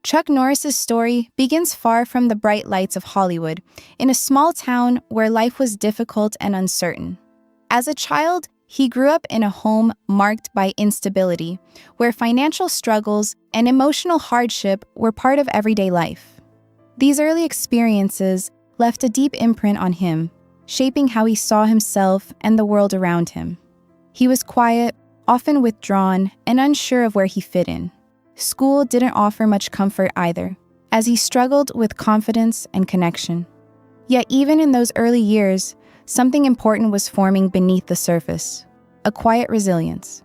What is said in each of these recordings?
Chuck Norris's story begins far from the bright lights of Hollywood, in a small town where life was difficult and uncertain. As a child, he grew up in a home marked by instability, where financial struggles and emotional hardship were part of everyday life. These early experiences left a deep imprint on him, shaping how he saw himself and the world around him. He was quiet, often withdrawn, and unsure of where he fit in. School didn't offer much comfort either, as he struggled with confidence and connection. Yet even in those early years, something important was forming beneath the surface, a quiet resilience.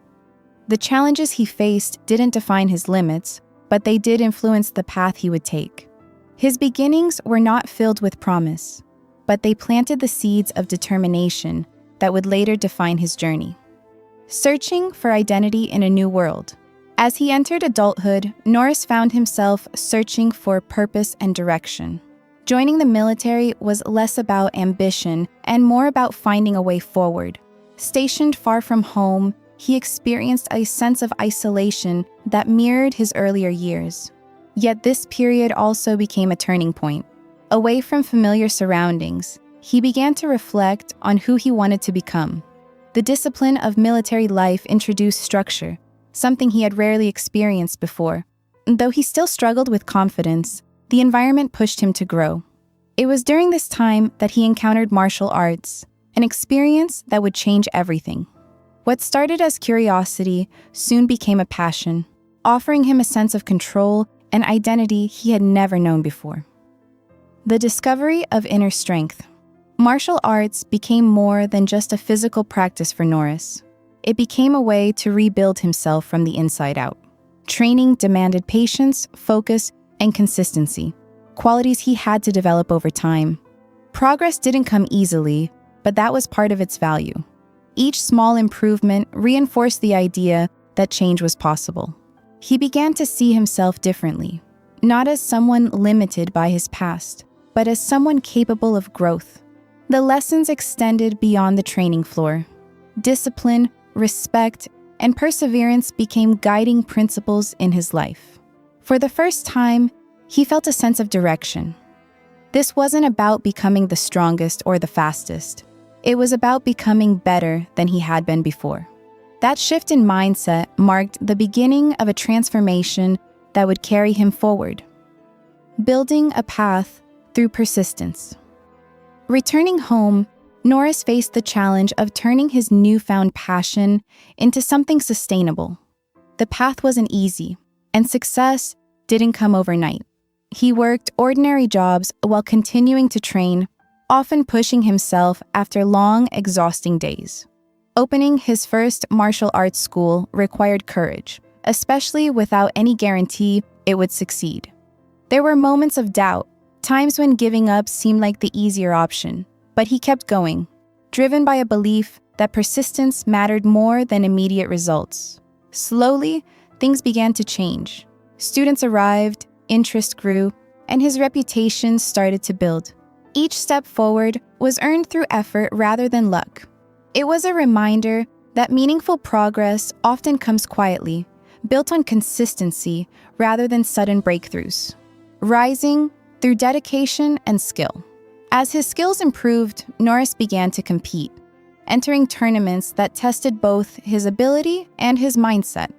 The challenges he faced didn't define his limits, but they did influence the path he would take. His beginnings were not filled with promise, but they planted the seeds of determination that would later define his journey. Searching for identity in a new world. As he entered adulthood, Norris found himself searching for purpose and direction. Joining the military was less about ambition and more about finding a way forward. Stationed far from home, he experienced a sense of isolation that mirrored his earlier years. Yet this period also became a turning point. Away from familiar surroundings, he began to reflect on who he wanted to become. The discipline of military life introduced structure, something he had rarely experienced before. Though he still struggled with confidence, the environment pushed him to grow. It was during this time that he encountered martial arts, an experience that would change everything. What started as curiosity soon became a passion, offering him a sense of control and identity he had never known before. The discovery of inner strength. Martial arts became more than just a physical practice for Norris. It became a way to rebuild himself from the inside out. Training demanded patience, focus, and consistency, qualities he had to develop over time. Progress didn't come easily, but that was part of its value. Each small improvement reinforced the idea that change was possible. He began to see himself differently, not as someone limited by his past, but as someone capable of growth. The lessons extended beyond the training floor. Discipline, respect, and perseverance became guiding principles in his life. For the first time, he felt a sense of direction. This wasn't about becoming the strongest or the fastest. It was about becoming better than he had been before. That shift in mindset marked the beginning of a transformation that would carry him forward. Building a path through persistence. Returning home, Norris faced the challenge of turning his newfound passion into something sustainable. The path wasn't easy, and success didn't come overnight. He worked ordinary jobs while continuing to train, often pushing himself after long, exhausting days. Opening his first martial arts school required courage, especially without any guarantee it would succeed. There were moments of doubt, times when giving up seemed like the easier option. But he kept going, driven by a belief that persistence mattered more than immediate results. Slowly, things began to change. Students arrived, interest grew, and his reputation started to build. Each step forward was earned through effort rather than luck. It was a reminder that meaningful progress often comes quietly, built on consistency rather than sudden breakthroughs. Rising through dedication and skill. As his skills improved, Norris began to compete, entering tournaments that tested both his ability and his mindset.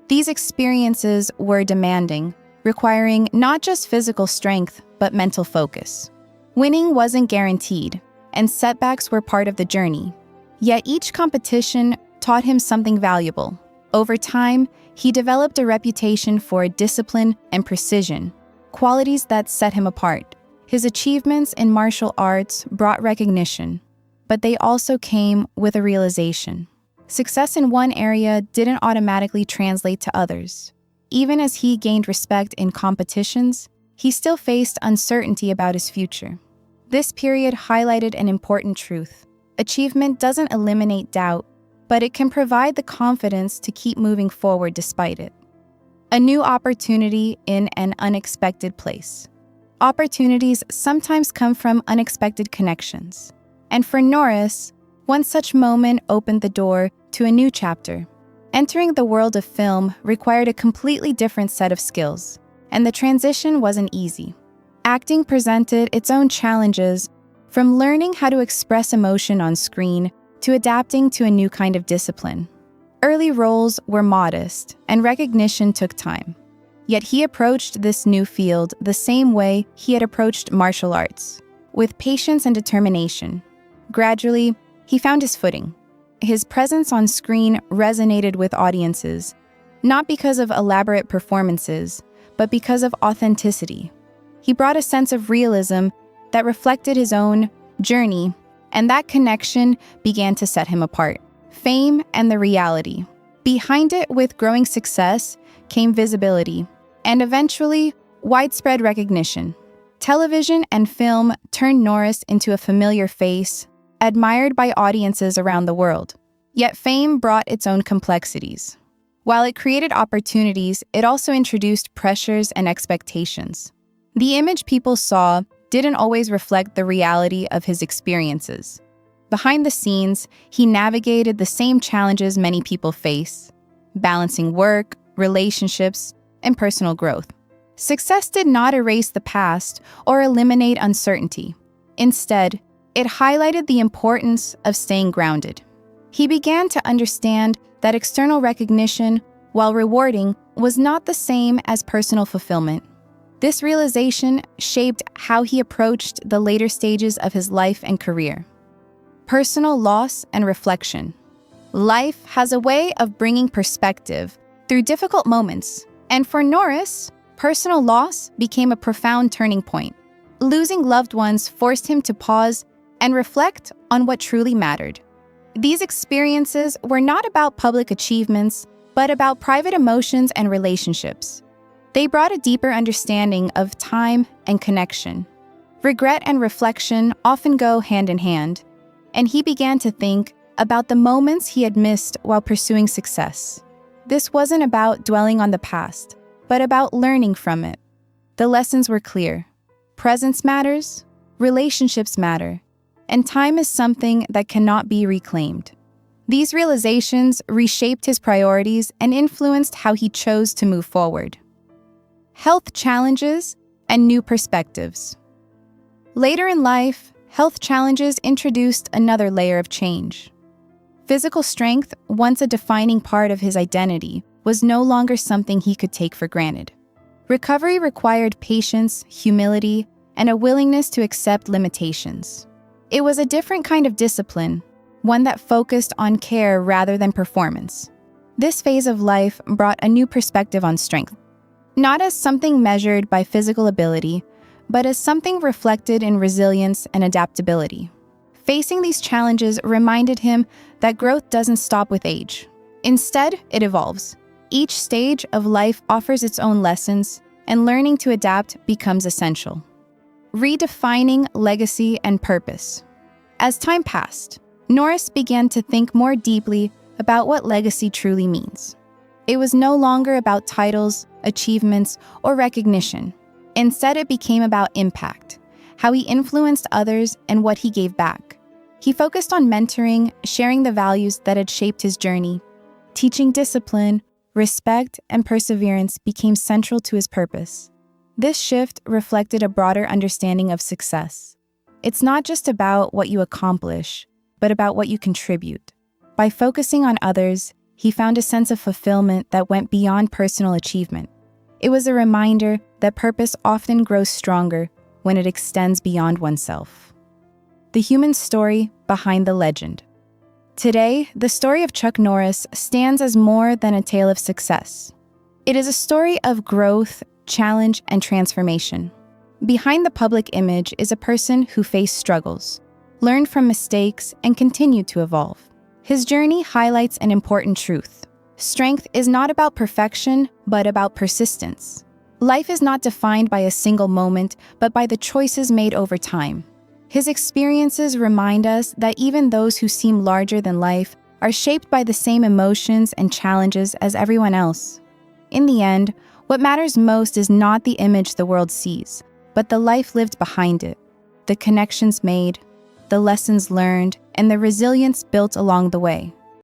These experiences were demanding, requiring not just physical strength, but mental focus. Winning wasn't guaranteed, and setbacks were part of the journey. Yet each competition taught him something valuable. Over time, he developed a reputation for discipline and precision, qualities that set him apart. His achievements in martial arts brought recognition, but they also came with a realization. Success in one area didn't automatically translate to others. Even as he gained respect in competitions, he still faced uncertainty about his future. This period highlighted an important truth. Achievement doesn't eliminate doubt, but it can provide the confidence to keep moving forward despite it. A new opportunity in an unexpected place. Opportunities sometimes come from unexpected connections. And for Norris, one such moment opened the door to a new chapter. Entering the world of film required a completely different set of skills. and the transition wasn't easy. Acting presented its own challenges, from learning how to express emotion on screen to adapting to a new kind of discipline. Early roles were modest, and recognition took time. Yet he approached this new field the same way he had approached martial arts, with patience and determination. Gradually, he found his footing. His presence on screen resonated with audiences, not because of elaborate performances, but because of authenticity. He brought a sense of realism that reflected his own journey, and that connection began to set him apart. Fame and the reality. Behind it, with growing success, came visibility, and eventually, widespread recognition. Television and film turned Norris into a familiar face, admired by audiences around the world. Yet fame brought its own complexities. While it created opportunities, it also introduced pressures and expectations. The image people saw didn't always reflect the reality of his experiences. Behind the scenes, he navigated the same challenges many people face, balancing work, relationships, and personal growth. Success did not erase the past or eliminate uncertainty. Instead, it highlighted the importance of staying grounded. He began to understand that external recognition, while rewarding, was not the same as personal fulfillment. This realization shaped how he approached the later stages of his life and career. Personal loss and reflection. Life has a way of bringing perspective through difficult moments, and for Norris, personal loss became a profound turning point. Losing loved ones forced him to pause and reflect on what truly mattered. These experiences were not about public achievements, but about private emotions and relationships. They brought a deeper understanding of time and connection. Regret and reflection often go hand in hand, and he began to think about the moments he had missed while pursuing success. This wasn't about dwelling on the past, but about learning from it. The lessons were clear. Presence matters, relationships matter, and time is something that cannot be reclaimed. These realizations reshaped his priorities and influenced how he chose to move forward. Health challenges and new perspectives. Later in life, health challenges introduced another layer of change. Physical strength, once a defining part of his identity, was no longer something he could take for granted. Recovery required patience, humility, and a willingness to accept limitations. It was a different kind of discipline, one that focused on care rather than performance. This phase of life brought a new perspective on strength, not as something measured by physical ability, but as something reflected in resilience and adaptability. Facing these challenges reminded him that growth doesn't stop with age. Instead, it evolves. Each stage of life offers its own lessons, and learning to adapt becomes essential. Redefining legacy and purpose. As time passed, Norris began to think more deeply about what legacy truly means. It was no longer about titles, achievements, or recognition. Instead, it became about impact, how he influenced others and what he gave back. He focused on mentoring, sharing the values that had shaped his journey. Teaching discipline, respect, and perseverance became central to his purpose. This shift reflected a broader understanding of success. It's not just about what you accomplish, but about what you contribute. By focusing on others, he found a sense of fulfillment that went beyond personal achievement. It was a reminder that purpose often grows stronger when it extends beyond oneself. The human story behind the legend. Today, the story of Chuck Norris stands as more than a tale of success. It is a story of growth, challenge, and transformation. Behind the public image is a person who faced struggles, learned from mistakes, and continued to evolve. His journey highlights an important truth. Strength is not about perfection, but about persistence. Life is not defined by a single moment, but by the choices made over time. His experiences remind us that even those who seem larger than life are shaped by the same emotions and challenges as everyone else. In the end, what matters most is not the image the world sees, but the life lived behind it, the connections made, the lessons learned, and the resilience built along the way.